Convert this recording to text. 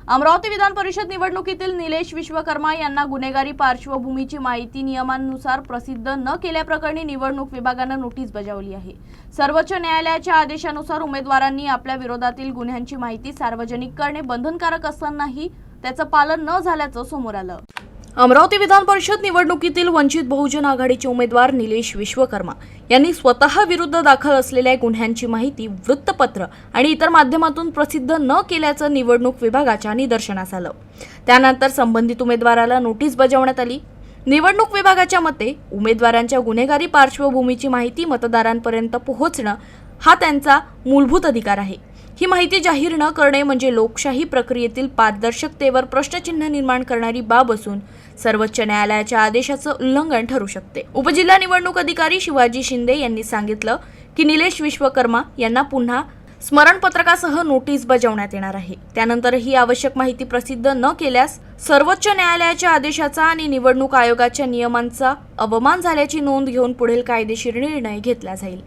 अमरावती विधान परिषद निवडणुकीतील निलेश विश्वकर्मा यांना गुन्हेगारी पार्श्वभूमीची माहिती नियमानुसार प्रसिद्ध न केल्याप्रकरणी निवडणूक विभागाने नोटीस बजावली आहे। सर्वोच्च न्यायालयाच्या आदेशानुसार उमेदवारांनी आपल्या विरोधातील गुन्ह्यांची माहिती सार्वजनिक करणे बंधनकारक असतानाही त्याचं पालन न झाल्याचं समोर आलं। अमरावती विधान परिषद निवडणुकीतील वंचित बहुजन आघाडीचे उमेदवार निलेश विश्वकर्मा यांनी स्वतः विरुद्ध दाखल असलेल्या गुन्ह्यांची माहिती वृत्तपत्र आणि इतर माध्यमातून प्रसिद्ध न केल्याचं निवडणूक विभागाच्या निदर्शनास आलं। त्यानंतर संबंधित उमेदवाराला नोटीस बजावण्यात आली। निवडणूक विभागाच्या मते उमेदवारांच्या गुन्हेगारी पार्श्वभूमीची माहिती मतदारांपर्यंत पोहोचणं हा त्यांचा मूलभूत अधिकार आहे। ही माहिती जाहीर न करणे म्हणजे लोकशाही प्रक्रियेतील पारदर्शकतेवर प्रश्नचिन्ह निर्माण करणारी बाब असून सर्वोच्च न्यायालयाच्या आदेशाचं उल्लंघन ठरू शकते। उपजिल्हा निवडणूक अधिकारी शिवाजी शिंदे यांनी सांगितलं की निलेश विश्वकर्मा यांना पुन्हा स्मरणपत्रकासह नोटीस बजावण्यात येणार आहे। त्यानंतरही आवश्यक माहिती प्रसिद्ध न केल्यास सर्वोच्च न्यायालयाच्या आदेशाचा आणि निवडणूक आयोगाच्या नियमांचा अवमान झाल्याची नोंद घेऊन पुढील कायदेशीर निर्णय घेतला जाईल।